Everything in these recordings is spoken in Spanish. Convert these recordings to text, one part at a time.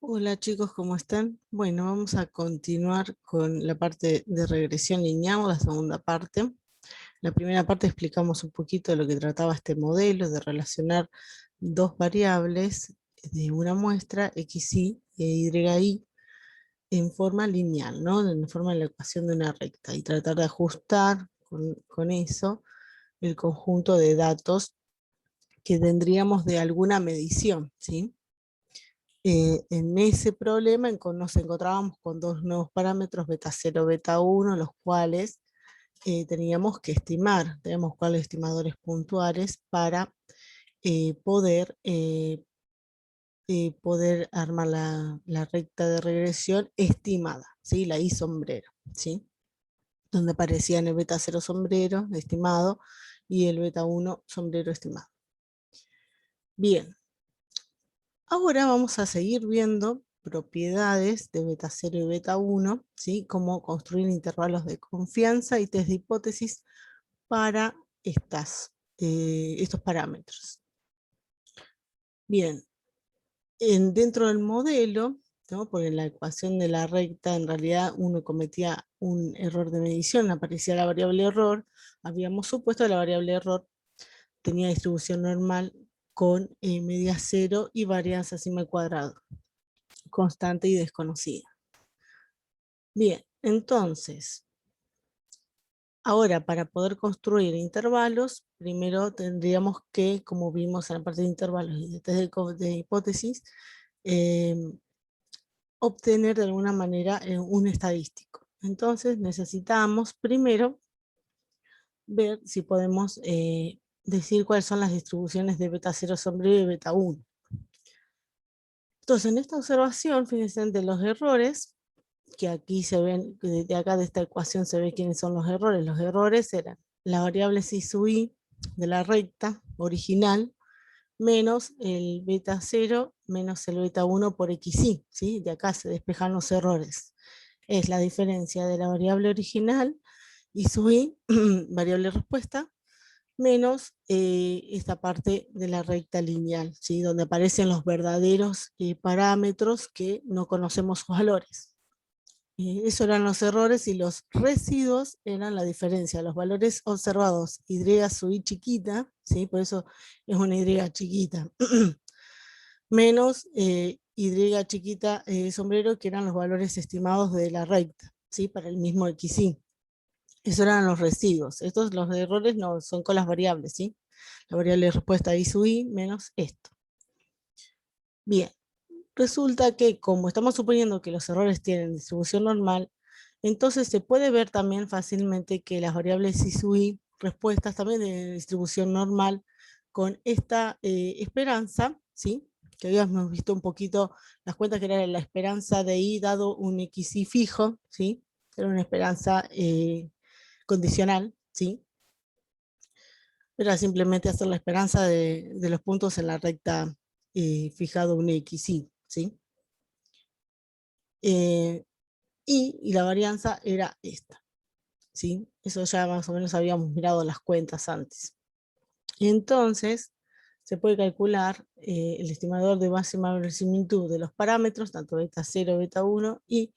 Hola chicos, ¿cómo están? Bueno, vamos a continuar con la parte de regresión lineal, la segunda parte. La primera parte explicamos un poquito de lo que trataba este modelo, de relacionar dos variables de una muestra, xy e yi, en forma lineal, ¿no? En forma de la ecuación de una recta, y tratar de ajustar con eso el conjunto de datos que tendríamos de alguna medición, ¿sí? En ese problema nos encontrábamos con dos nuevos parámetros, beta 0, beta 1, los cuales teníamos que estimar, tenemos cuáles estimadores puntuales para poder armar la recta de regresión estimada, ¿sí? La I sombrero, ¿sí? Donde aparecían el beta 0 sombrero estimado y el beta 1 sombrero estimado. Bien, ahora vamos a seguir viendo propiedades de beta 0 y beta 1, ¿sí? Cómo construir intervalos de confianza y test de hipótesis para estos parámetros. Bien, dentro del modelo, ¿no? Porque en la ecuación de la recta en realidad uno cometía un error de medición, aparecía la variable error, habíamos supuesto que la variable error tenía distribución normal con media cero y varianza sigma al cuadrado, constante y desconocida. Bien, entonces, ahora para poder construir intervalos, primero tendríamos que, como vimos en la parte de intervalos y de test de hipótesis, obtener de alguna manera un estadístico. Entonces necesitamos primero ver si podemos decir cuáles son las distribuciones de beta 0 sombrero y beta 1. Entonces en esta observación, fíjense de los errores, que aquí se ven, de acá de esta ecuación se ve quiénes son los errores. Los errores eran la variable xy sub i de la recta original, menos el beta 0, menos el beta 1 por xy, ¿sí? De acá se despejan los errores. Es la diferencia de la variable original, y sub i, variable respuesta, menos esta parte de la recta lineal, ¿sí? Donde aparecen los verdaderos parámetros que no conocemos sus valores. Esos eran los errores, y los residuos eran la diferencia, los valores observados, y sub i chiquita, ¿sí? Por eso es una y chiquita, menos y chiquita sombrero, que eran los valores estimados de la recta, ¿sí? Para el mismo xy. Esos eran los residuos. Estos, los errores, no son con las variables, ¿sí? La variable de respuesta i sub i menos esto. Bien. Resulta que, como estamos suponiendo que los errores tienen distribución normal, entonces se puede ver también fácilmente que las variables i sub i, respuestas también de distribución normal, con esta esperanza, ¿sí? Que habíamos visto un poquito las cuentas, que era la esperanza de i dado un xy fijo, ¿sí? Era una esperanza condicional, ¿sí? Era simplemente hacer la esperanza de los puntos en la recta fijado un xy, ¿sí? Y la varianza era esta, ¿sí? Eso ya más o menos habíamos mirado las cuentas antes. Y entonces se puede calcular el estimador de máxima verosimilitud de los parámetros, tanto beta 0, beta 1, y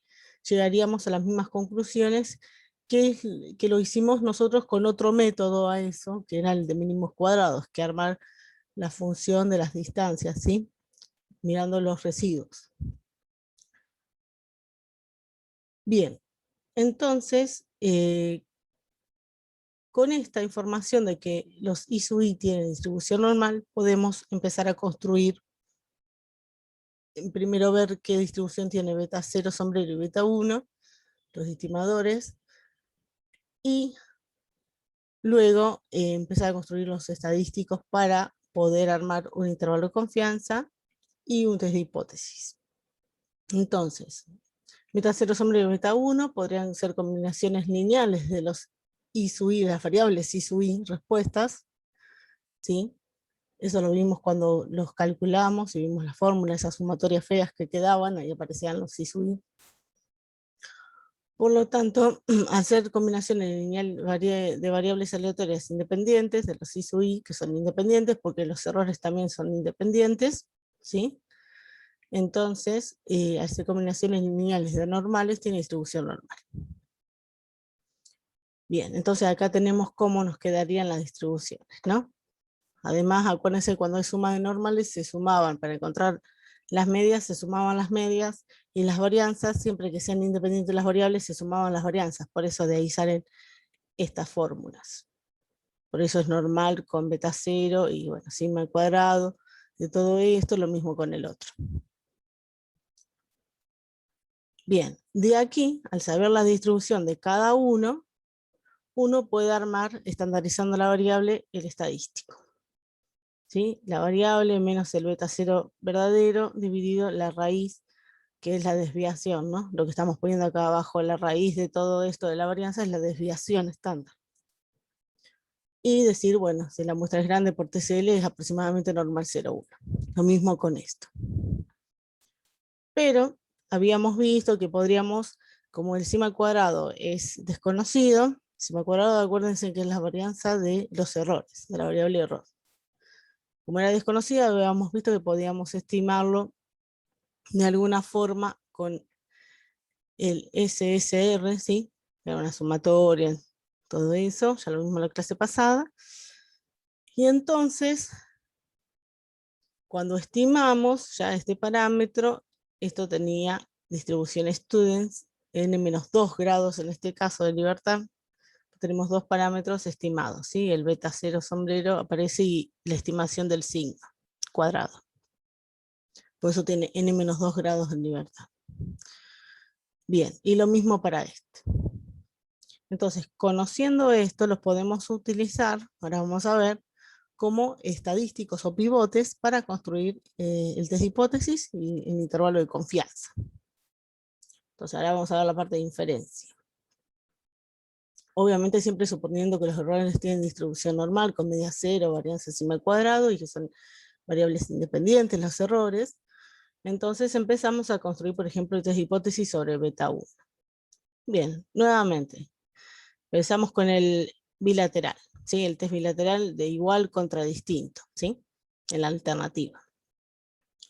llegaríamos a las mismas conclusiones que lo hicimos nosotros con otro método a eso, que era el de mínimos cuadrados, que armar la función de las distancias, ¿sí? Mirando los residuos. Bien, entonces, con esta información de que los I sub i tienen distribución normal, podemos empezar a construir, primero ver qué distribución tiene beta 0 sombrero y beta 1, los estimadores, y luego empezar a construir los estadísticos para poder armar un intervalo de confianza y un test de hipótesis. Entonces, beta 0 sombrero y beta 1 podrían ser combinaciones lineales de los I sub i, de las variables I sub i, respuestas, ¿sí? Eso lo vimos cuando los calculamos y vimos las fórmulas, esas sumatorias feas que quedaban, ahí aparecían los I sub i. Por lo tanto, hacer combinaciones lineales de variables aleatorias independientes, de los I sub i, que son independientes, porque los errores también son independientes, ¿sí? Entonces, al ser combinaciones lineales de normales, tiene distribución normal. Bien, entonces acá tenemos cómo nos quedarían las distribuciones, ¿no? Además, acuérdense, cuando hay suma de normales, se sumaban, para encontrar las medias, se sumaban las medias, y las varianzas, siempre que sean independientes las variables, se sumaban las varianzas. Por eso de ahí salen estas fórmulas. Por eso es normal con beta 0, y bueno, sigma al cuadrado, de todo esto, lo mismo con el otro. Bien, de aquí, al saber la distribución de cada uno, uno puede armar, estandarizando la variable, el estadístico. ¿Sí? La variable menos el beta 0 verdadero dividido la raíz, que es la desviación, ¿no? Lo que estamos poniendo acá abajo, la raíz de todo esto de la varianza es la desviación estándar. Y decir, bueno, si la muestra es grande por TCL es aproximadamente normal 0,1. Lo mismo con esto. Pero habíamos visto que podríamos, como el sigma al cuadrado es desconocido, sigma al cuadrado, acuérdense que es la varianza de los errores, de la variable error. Como era desconocida, habíamos visto que podíamos estimarlo de alguna forma con el SSR, ¿sí? Era una sumatoria, todo eso, ya lo mismo en la clase pasada. Y entonces, cuando estimamos ya este parámetro, esto tenía distribución students, n-2 grados en este caso de libertad. Tenemos dos parámetros estimados, ¿sí? El beta 0 sombrero aparece y la estimación del sigma cuadrado. Por eso tiene n-2 grados de libertad. Bien, y lo mismo para este. Entonces, conociendo esto, los podemos utilizar, ahora vamos a ver, como estadísticos o pivotes para construir el test de hipótesis y el intervalo de confianza. Entonces, ahora vamos a ver la parte de inferencia. Obviamente siempre suponiendo que los errores tienen distribución normal, con media cero, varianza sigma al cuadrado, y que son variables independientes los errores. Entonces empezamos a construir, por ejemplo, el test de hipótesis sobre beta 1. Bien, nuevamente, empezamos con el bilateral, ¿sí? El test bilateral de igual contra distinto, ¿sí? En la alternativa.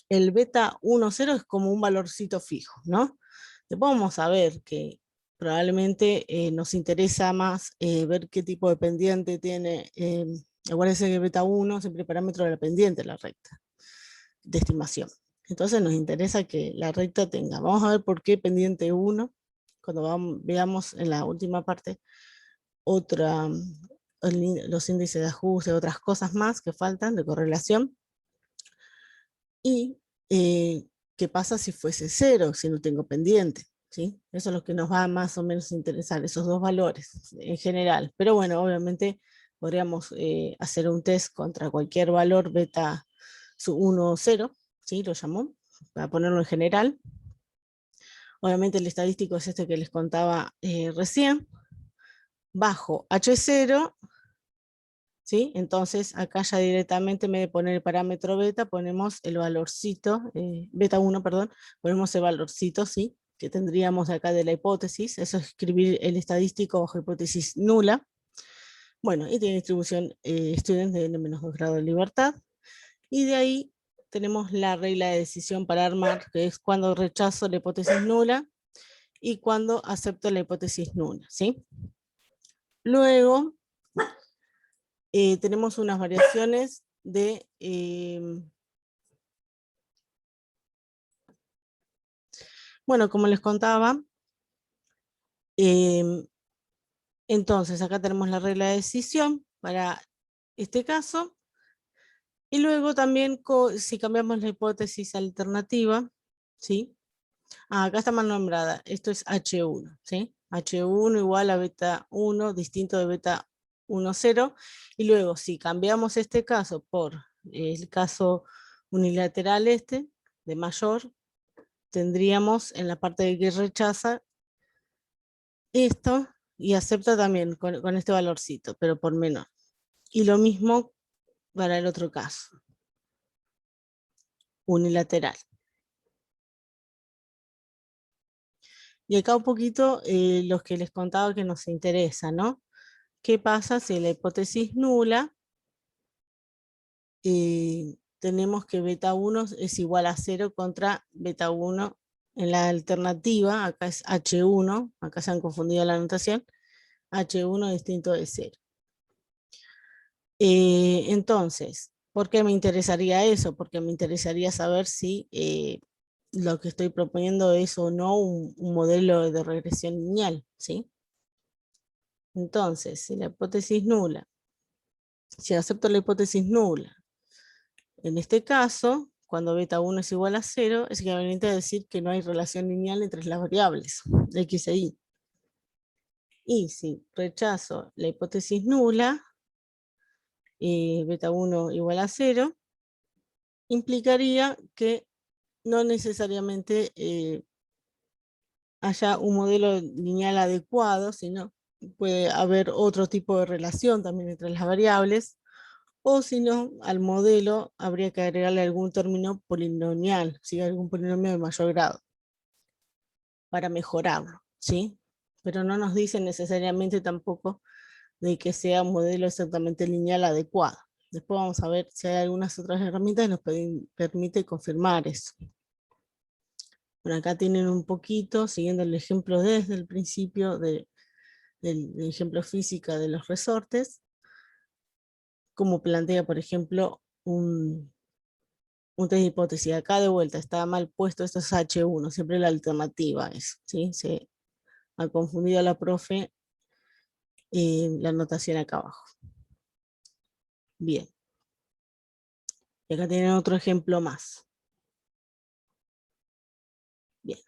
El beta 1,0 es como un valorcito fijo, ¿no? Después vamos a ver que probablemente nos interesa más ver qué tipo de pendiente tiene. Acuérdense que beta 1 siempre parámetro de la pendiente, la recta de estimación. Entonces nos interesa que la recta tenga. Vamos a ver por qué pendiente 1, cuando veamos en la última parte los índices de ajuste, otras cosas más que faltan de correlación. Y qué pasa si fuese 0, si no tengo pendiente, ¿sí? Eso es lo que nos va más o menos a interesar, esos dos valores en general. Pero bueno, obviamente podríamos hacer un test contra cualquier valor beta 1 o 0, ¿sí? Lo llamó, para ponerlo en general. Obviamente el estadístico es este que les contaba recién. Bajo H0, ¿sí? Entonces acá ya directamente en vez de poner el parámetro beta, ponemos el valorcito, beta 1, perdón, ponemos el valorcito, ¿sí? Que tendríamos acá de la hipótesis, eso es escribir el estadístico bajo hipótesis nula. Bueno, y tiene distribución student de n-2 grado de libertad. Y de ahí tenemos la regla de decisión para armar, que es cuando rechazo la hipótesis nula y cuando acepto la hipótesis nula, ¿sí? Luego tenemos unas variaciones de bueno, como les contaba, entonces acá tenemos la regla de decisión para este caso, y luego también si cambiamos la hipótesis alternativa, ¿sí? Acá está mal nombrada, esto es H1, ¿sí? H1 igual a beta 1, distinto de beta 1,0, y luego si cambiamos este caso por el caso unilateral de mayor, tendríamos en la parte de que rechaza esto y acepta también con este valorcito, pero por menor. Y lo mismo para el otro caso, unilateral. Y acá un poquito los que les contaba que nos interesa, ¿no? ¿Qué pasa si la hipótesis nula tenemos que beta 1 es igual a 0 contra beta 1 en la alternativa, acá es H1, acá se han confundido la anotación, H1 distinto de 0. Entonces, ¿por qué me interesaría eso? Porque me interesaría saber si lo que estoy proponiendo es o no un modelo de regresión lineal, ¿sí? Entonces, si la hipótesis nula, si acepto la hipótesis nula, en este caso, cuando beta 1 es igual a 0, es equivalente a decir que no hay relación lineal entre las variables, x e y. Y si rechazo la hipótesis nula, beta 1 igual a 0, implicaría que no necesariamente haya un modelo lineal adecuado, sino puede haber otro tipo de relación también entre las variables, o si no, al modelo habría que agregarle algún término polinomial, ¿sí? Algún polinomio de mayor grado, para mejorarlo, ¿sí? Pero no nos dicen necesariamente tampoco de que sea un modelo exactamente lineal adecuado. Después vamos a ver si hay algunas otras herramientas que nos permite confirmar eso. Bueno, acá tienen un poquito, siguiendo el ejemplo desde el principio del ejemplo física de los resortes, como plantea, por ejemplo, un test de hipótesis. Acá de vuelta está mal puesto, esto es H1, siempre la alternativa es, ¿sí? Se ha confundido a la profe la anotación acá abajo. Bien. Y acá tienen otro ejemplo más. Bien.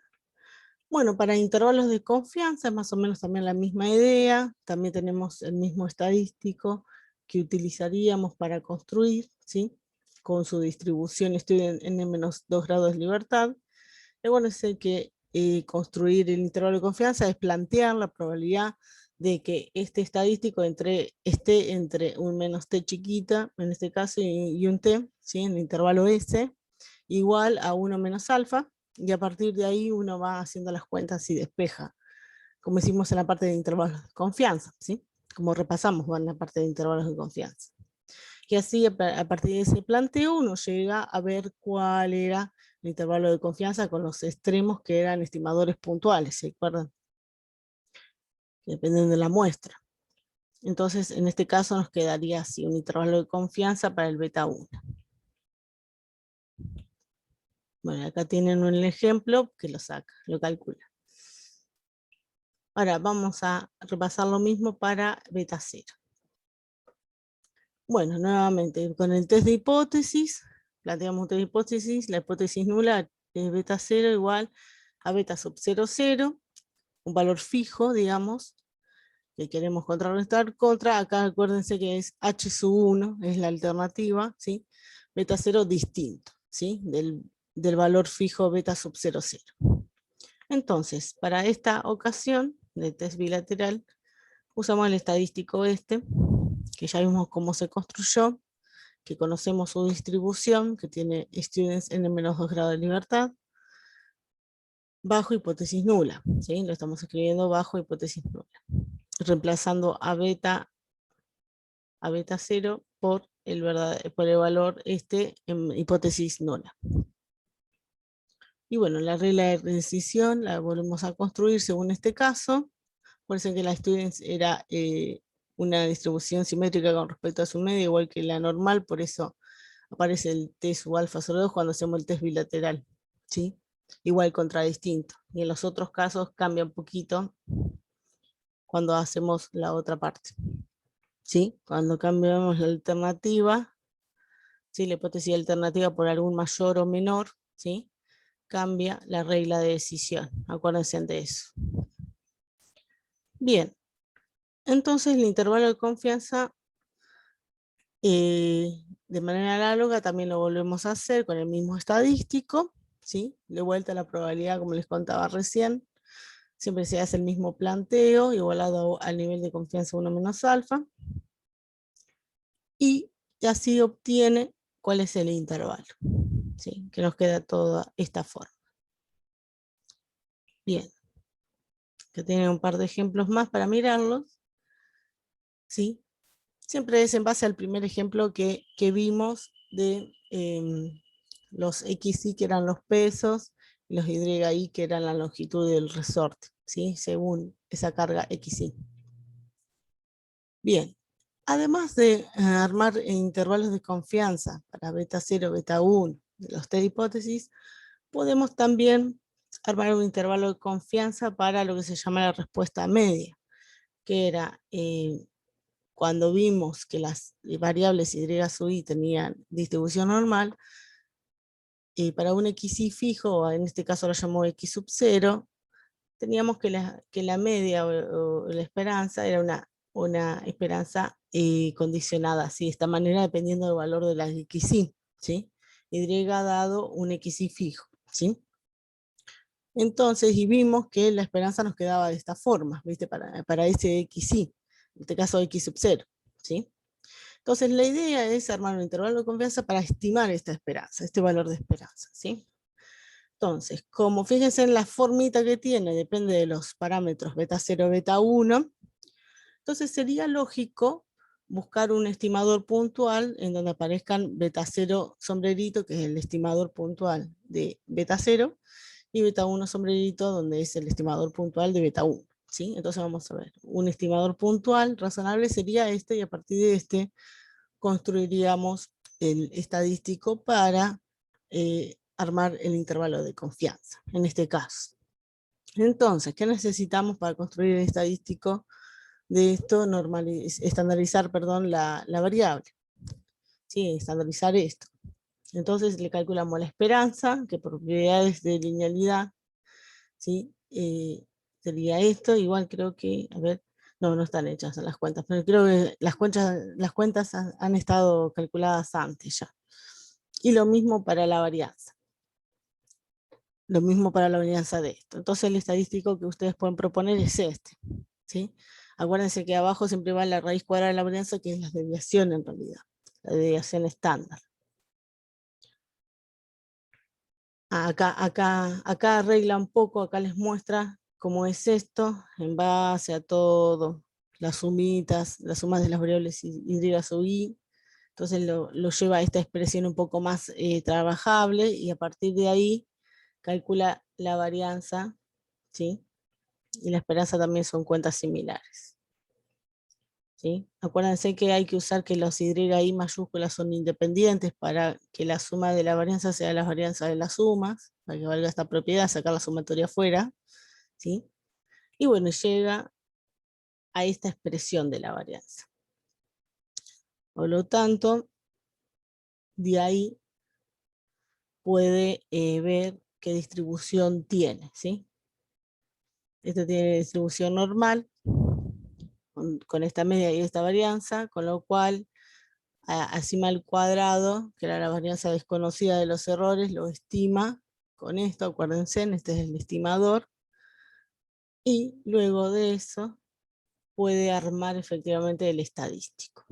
Bueno, para intervalos de confianza es más o menos también la misma idea. También tenemos el mismo estadístico que utilizaríamos para construir, ¿sí? Con su distribución estoy en n-2 grados de libertad. Bueno, sé que construir el intervalo de confianza es plantear la probabilidad de que este estadístico esté entre un menos t chiquita, en este caso, y un t, ¿sí? En el intervalo S, igual a 1 menos alfa, y a partir de ahí uno va haciendo las cuentas y despeja, como hicimos en la parte de intervalos de confianza, ¿sí? Como repasamos en la parte de intervalos de confianza. Y así, a partir de ese planteo, uno llega a ver cuál era el intervalo de confianza con los extremos que eran estimadores puntuales, ¿se acuerdan? Dependen de la muestra. Entonces, en este caso nos quedaría así, un intervalo de confianza para el beta 1. Bueno, acá tienen un ejemplo que lo saca, lo calcula. Ahora vamos a repasar lo mismo para beta 0. Bueno, nuevamente, con el test de hipótesis, planteamos un test de hipótesis, la hipótesis nula es beta 0 igual a beta sub 0, 0, un valor fijo, digamos, que queremos contrarrestar contra, acá acuérdense que es H sub 1, es la alternativa, ¿sí? Beta 0 distinto, ¿sí? Del valor fijo beta sub 0, 0. Entonces, para esta ocasión de test bilateral, usamos el estadístico este, que ya vimos cómo se construyó, que conocemos su distribución, que tiene students n-2 grados de libertad, bajo hipótesis nula, ¿sí? Lo estamos escribiendo bajo hipótesis nula, reemplazando a beta 0 por el valor en hipótesis nula. Y bueno, la regla de decisión la volvemos a construir según este caso. Por eso que la students era una distribución simétrica con respecto a su media, igual que la normal, por eso aparece el t sub alfa sobre 2 cuando hacemos el test bilateral, ¿sí? Igual contradistinto. Y en los otros casos cambia un poquito cuando hacemos la otra parte, ¿sí? Cuando cambiamos la alternativa, ¿sí? La hipótesis alternativa por algún mayor o menor, ¿sí? Cambia la regla de decisión. Acuérdense de eso. Bien, entonces el intervalo de confianza de manera análoga también lo volvemos a hacer con el mismo estadístico, ¿sí? De vuelta a la probabilidad, como les contaba recién, siempre se hace el mismo planteo, igualado al nivel de confianza 1 menos alfa, y así obtiene cuál es el intervalo, ¿sí? Que nos queda toda esta forma. Bien, que tienen un par de ejemplos más para mirarlos, ¿sí? Siempre es en base al primer ejemplo que vimos de los XY, que eran los pesos, y los YI, que eran la longitud del resorte, ¿sí? Según esa carga XY. Bien, además de armar intervalos de confianza para beta 0, beta 1, de los test de hipótesis, podemos también armar un intervalo de confianza para lo que se llama la respuesta media, que era cuando vimos que las variables Y sub I tenían distribución normal, para un XY fijo, en este caso lo llamó X sub 0, teníamos que la media o la esperanza era una esperanza condicionada, así de esta manera, dependiendo del valor de la XY, ¿sí? Y dado un XY fijo, ¿sí? Entonces, y vimos que la esperanza nos quedaba de esta forma, ¿viste? Para ese XY, en este caso X sub 0, ¿sí? Entonces, la idea es armar un intervalo de confianza para estimar esta esperanza, este valor de esperanza, ¿sí? Entonces, como fíjense en la formita que tiene, depende de los parámetros beta 0, beta 1, entonces sería lógico buscar un estimador puntual en donde aparezcan beta 0 sombrerito, que es el estimador puntual de beta 0, y beta 1 sombrerito, donde es el estimador puntual de beta 1. ¿Sí? Entonces vamos a ver, un estimador puntual razonable sería este, y a partir de este construiríamos el estadístico para armar el intervalo de confianza, en este caso. Entonces, ¿qué necesitamos para construir el estadístico de esto? Estandarizar, perdón, la variable. Sí, estandarizar esto. Entonces le calculamos la esperanza, que por propiedades de linealidad, ¿sí? Sería esto, igual creo que, a ver, no están hechas las cuentas, pero creo que las cuentas han estado calculadas antes ya. Y lo mismo para la varianza. Lo mismo para la varianza de esto. Entonces el estadístico que ustedes pueden proponer es este, ¿sí? Acuérdense que abajo siempre va la raíz cuadrada de la varianza, que es la desviación en realidad, la desviación estándar. Acá arregla un poco, acá les muestra cómo es esto, en base a todo, las sumas de las variables Y sub I, entonces lo lleva a esta expresión un poco más trabajable, y a partir de ahí calcula la varianza, ¿sí? Y la esperanza también son cuentas similares, ¿sí? Acuérdense que hay que usar que los YI mayúsculas son independientes para que la suma de la varianza sea la varianza de las sumas, para que valga esta propiedad, sacar la sumatoria afuera, ¿sí? Y bueno, llega a esta expresión de la varianza. Por lo tanto, de ahí puede ver qué distribución tiene, ¿sí? Esto tiene distribución normal, con esta media y esta varianza, con lo cual a cima al cuadrado, que era la varianza desconocida de los errores, lo estima con esto, acuérdense, este es el estimador, y luego de eso puede armar efectivamente el estadístico.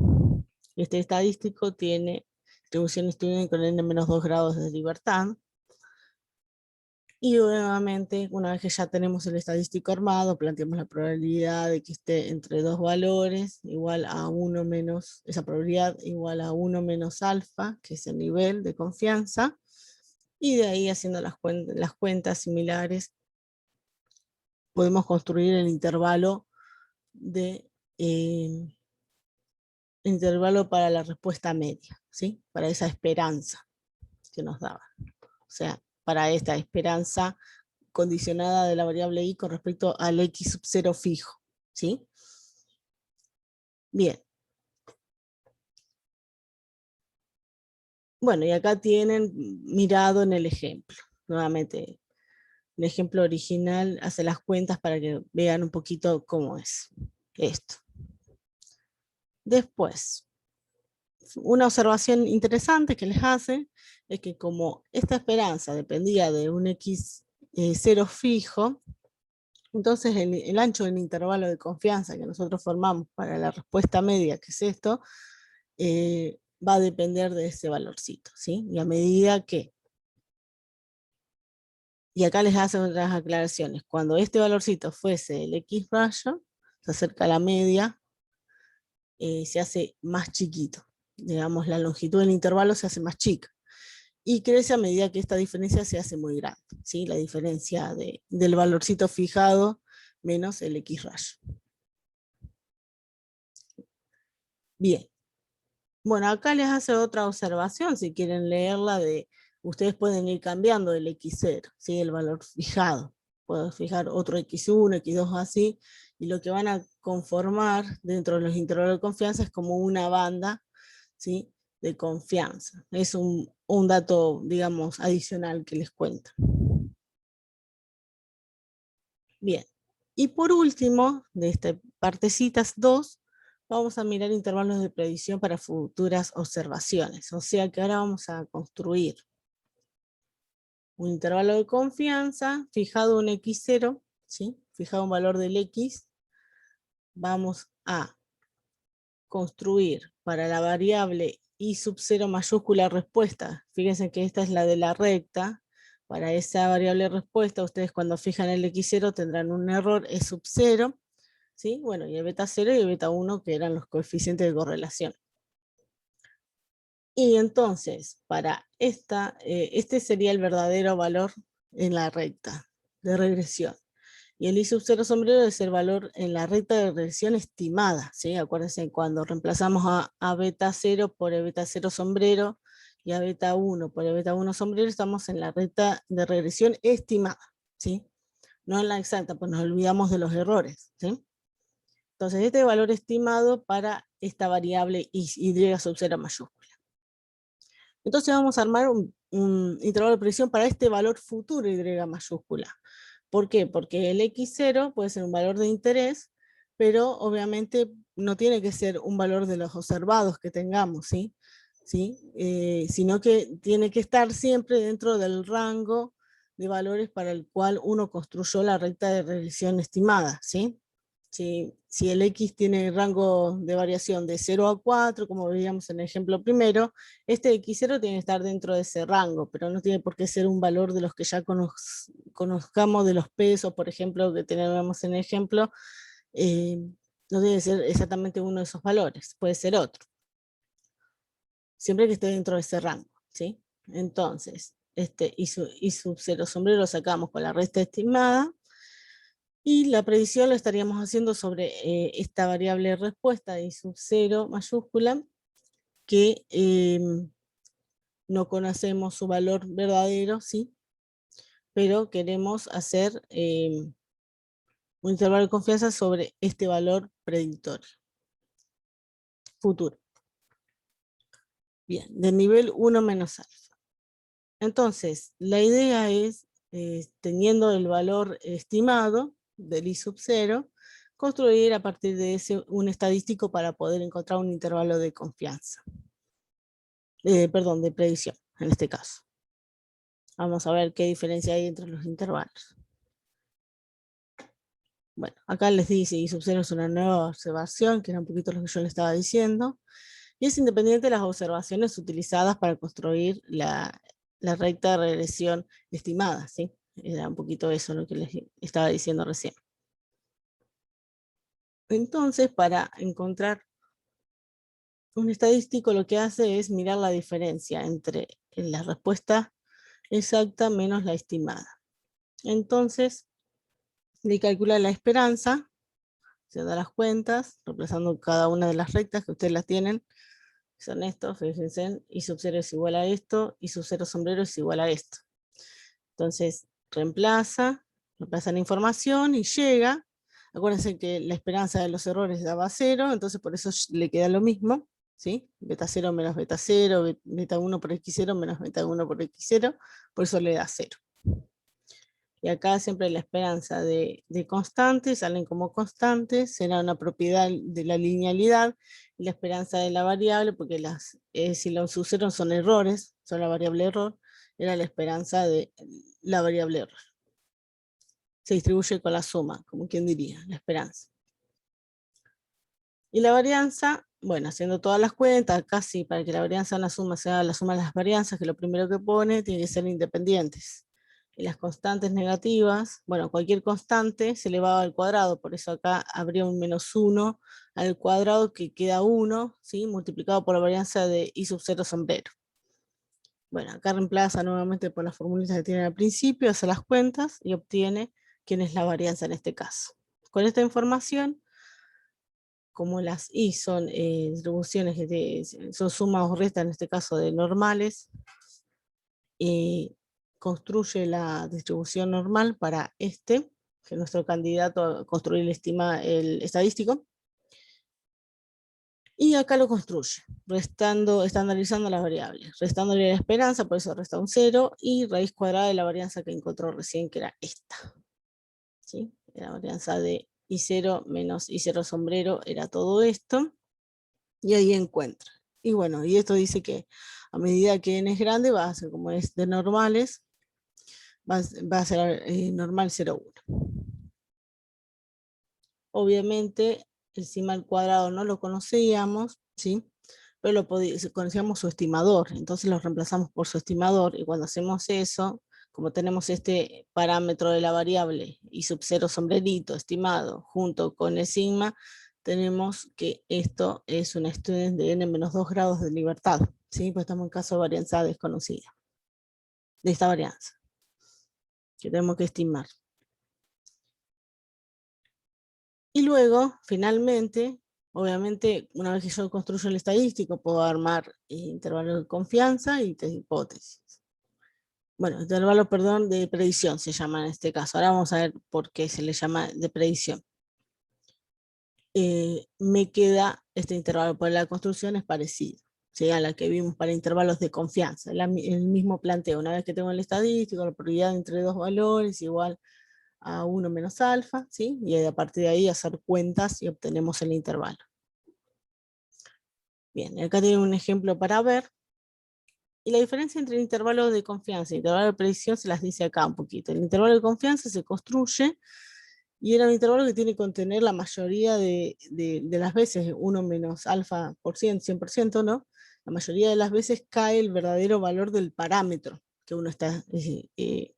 Este estadístico tiene distribución Student con n-2 grados de libertad, y nuevamente, una vez que ya tenemos el estadístico armado, planteamos la probabilidad de que esté entre dos valores, igual a 1 menos, esa probabilidad igual a 1 menos alfa, que es el nivel de confianza, y de ahí, haciendo las cuentas similares, podemos construir el intervalo para la respuesta media, ¿sí? Para esa esperanza que nos daba. O sea, para esta esperanza condicionada de la variable Y con respecto al X sub 0 fijo, ¿sí? Bien. Bueno, y acá tienen mirado en el ejemplo. Nuevamente, el ejemplo original hace las cuentas para que vean un poquito cómo es esto. Después, una observación interesante que les hace es que como esta esperanza dependía de un X 0 fijo, entonces el ancho del intervalo de confianza que nosotros formamos para la respuesta media, que es esto, va a depender de ese valorcito, ¿sí? Y a medida que, y acá les hacen otras aclaraciones, cuando este valorcito fuese el X rayo, se acerca a la media, se hace más chiquito, digamos, la longitud del intervalo se hace más chica. Y crece a medida que esta diferencia se hace muy grande, ¿sí? La diferencia del valorcito fijado menos el X rayo. Bien. Bueno, acá les hace otra observación, si quieren leerla, ustedes pueden ir cambiando el X0, ¿sí? El valor fijado. Puedo fijar otro X1, X2 así, y lo que van a conformar dentro de los intervalos de confianza es como una banda, ¿sí? De confianza. Es un dato, digamos, adicional que les cuento. Bien, y por último, de esta partecitas 2, vamos a mirar intervalos de predicción para futuras observaciones. O sea que ahora vamos a construir un intervalo de confianza, fijado un X0, ¿sí? Fijado un valor del X, vamos a construir para la variable I sub 0 mayúscula respuesta. Fíjense que esta es la de la recta. Para esa variable respuesta, ustedes cuando fijan el X0 tendrán un error E sub 0, ¿sí? Bueno, y el beta 0 y el beta 1, que eran los coeficientes de correlación. Y entonces, para este sería el verdadero valor en la recta de regresión. Y el I sub 0 sombrero es el valor en la recta de regresión estimada, ¿sí? Acuérdense, cuando reemplazamos a beta 0 por el beta 0 sombrero y a beta 1 por el beta 1 sombrero, estamos en la recta de regresión estimada, ¿sí? No en la exacta, pues nos olvidamos de los errores, ¿sí? Entonces, este es el valor estimado para esta variable Y sub 0 mayúscula. Entonces vamos a armar un intervalo de predicción para este valor futuro Y mayúscula. ¿Por qué? Porque el X0 puede ser un valor de interés, pero obviamente no tiene que ser un valor de los observados que tengamos, ¿sí? ¿Sí? Sino que tiene que estar siempre dentro del rango de valores para el cual uno construyó la recta de regresión estimada, ¿sí? Si el X tiene rango de variación de 0 a 4, como veíamos en el ejemplo primero, este X0 tiene que estar dentro de ese rango, pero no tiene por qué ser un valor de los que ya conozcamos de los pesos, por ejemplo, que tenemos en el ejemplo, no debe ser exactamente uno de esos valores, puede ser otro. Siempre que esté dentro de ese rango, ¿sí? Entonces, Y sub 0 sombrero lo sacamos con la resta estimada, y la predicción lo estaríamos haciendo sobre esta variable respuesta de I sub 0 mayúscula, que no conocemos su valor verdadero, ¿sí? Pero queremos hacer un intervalo de confianza sobre este valor predictorio futuro. Bien, de nivel 1 menos alfa. Entonces, la idea es, teniendo el valor estimado del I sub 0, construir a partir de ese un estadístico para poder encontrar un intervalo de confianza. Perdón, de predicción, en este caso. Vamos a ver qué diferencia hay entre los intervalos. Bueno, acá les dice I sub 0 es una nueva observación, que era un poquito lo que yo les estaba diciendo, y es independiente de las observaciones utilizadas para construir la recta de regresión estimada, ¿sí? Era un poquito eso lo que les estaba diciendo recién. Entonces, para encontrar un estadístico, lo que hace es mirar la diferencia entre la respuesta exacta menos la estimada. Entonces, le calcula la esperanza, se da las cuentas, reemplazando cada una de las rectas que ustedes las tienen, son estos, fíjense, I sub 0 es igual a esto, I sub 0 sombrero es igual a esto. Entonces, reemplaza la información y llega. Acuérdense que la esperanza de los errores daba 0, entonces por eso le queda lo mismo, ¿sí? Beta 0 menos beta 0, beta 1 por X0 menos beta 1 por X0, por eso le da 0. Y acá siempre la esperanza de constantes, salen como constantes, será una propiedad de la linealidad, y la esperanza de la variable, porque si los sub 0 son errores, son la variable error, era la esperanza de la variable error. Se distribuye con la suma, como quien diría, la esperanza. Y la varianza, bueno, haciendo todas las cuentas, casi para que la varianza en la suma sea la suma de las varianzas, que lo primero que pone, tiene que ser independientes. Y las constantes negativas, bueno, cualquier constante se elevaba al cuadrado, por eso acá habría un menos 1 al cuadrado que queda 1, ¿sí? Multiplicado por la varianza de I sub 0 sombrero. Bueno, acá reemplaza nuevamente por las formulitas que tiene al principio, hace las cuentas y obtiene quién es la varianza en este caso. Con esta información, como las I son distribuciones que son sumas o restas, en este caso de normales, construye la distribución normal para este, que es nuestro candidato a construir el estadístico, y acá lo construye, estandarizando las variables, restándole la esperanza, por eso resta un 0, y raíz cuadrada de la varianza que encontró recién, que era esta. ¿Sí? La varianza de I0 menos I0 sombrero era todo esto, y ahí encuentra. Y bueno, y esto dice que a medida que n es grande, va a ser como es de normales, va a ser normal 0,1. Obviamente, el sigma al cuadrado no lo conocíamos, ¿sí? Pero conocíamos su estimador, entonces lo reemplazamos por su estimador, y cuando hacemos eso, como tenemos este parámetro de la variable I sub 0 sombrerito estimado junto con el sigma, tenemos que esto es una student de n-2 grados de libertad, ¿sí? Pues estamos en caso de varianza desconocida, de esta varianza, que tenemos que estimar. Y luego, finalmente, obviamente, una vez que yo construyo el estadístico, puedo armar intervalos de confianza y test de hipótesis. Bueno, intervalo, perdón, de predicción se llama en este caso. Ahora vamos a ver por qué se le llama de predicción. Me queda este intervalo, por la construcción es parecido, ¿sí? A la que vimos para intervalos de confianza. El mismo planteo, una vez que tengo el estadístico, la probabilidad entre dos valores igual a 1 menos alfa, ¿sí? Y a partir de ahí hacer cuentas y obtenemos el intervalo. Bien, acá tienen un ejemplo para ver. Y la diferencia entre el intervalo de confianza y el intervalo de predicción se las dice acá un poquito. El intervalo de confianza se construye y era un intervalo que tiene que contener la mayoría de las veces 1 menos alfa por ciento, 100%, ¿no? La mayoría de las veces cae el verdadero valor del parámetro que uno está de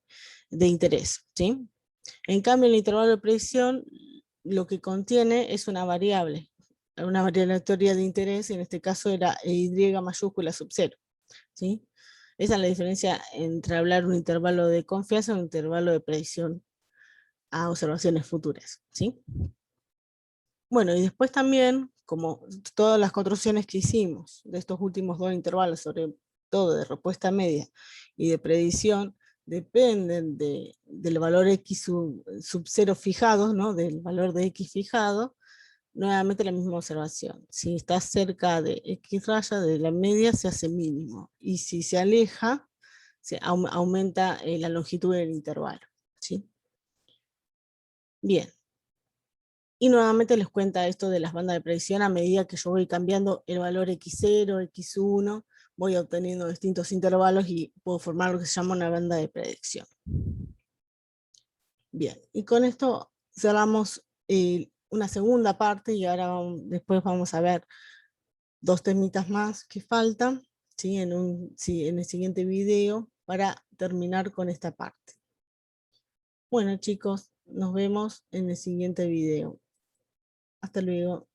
interés, ¿sí? En cambio, el intervalo de predicción lo que contiene es una variable aleatoria de interés, en este caso era y mayúscula sub 0, ¿sí? Esa es la diferencia entre hablar un intervalo de confianza y un intervalo de predicción a observaciones futuras, ¿sí? Bueno, y después también, como todas las construcciones que hicimos de estos últimos dos intervalos, sobre todo de respuesta media y de predicción, dependen del valor x sub 0 fijado, ¿no? Del valor de x fijado. Nuevamente la misma observación. Si está cerca de x raya, de la media se hace mínimo. Y si se aleja, aumenta la longitud del intervalo, ¿sí? Bien. Y nuevamente les cuenta esto de las bandas de predicción. A medida que yo voy cambiando el valor x0, x1, voy obteniendo distintos intervalos y puedo formar lo que se llama una banda de predicción. Bien, y con esto cerramos una segunda parte, y ahora después vamos a ver dos temitas más que faltan, ¿sí? En el siguiente video, para terminar con esta parte. Bueno, chicos, nos vemos en el siguiente video. Hasta luego.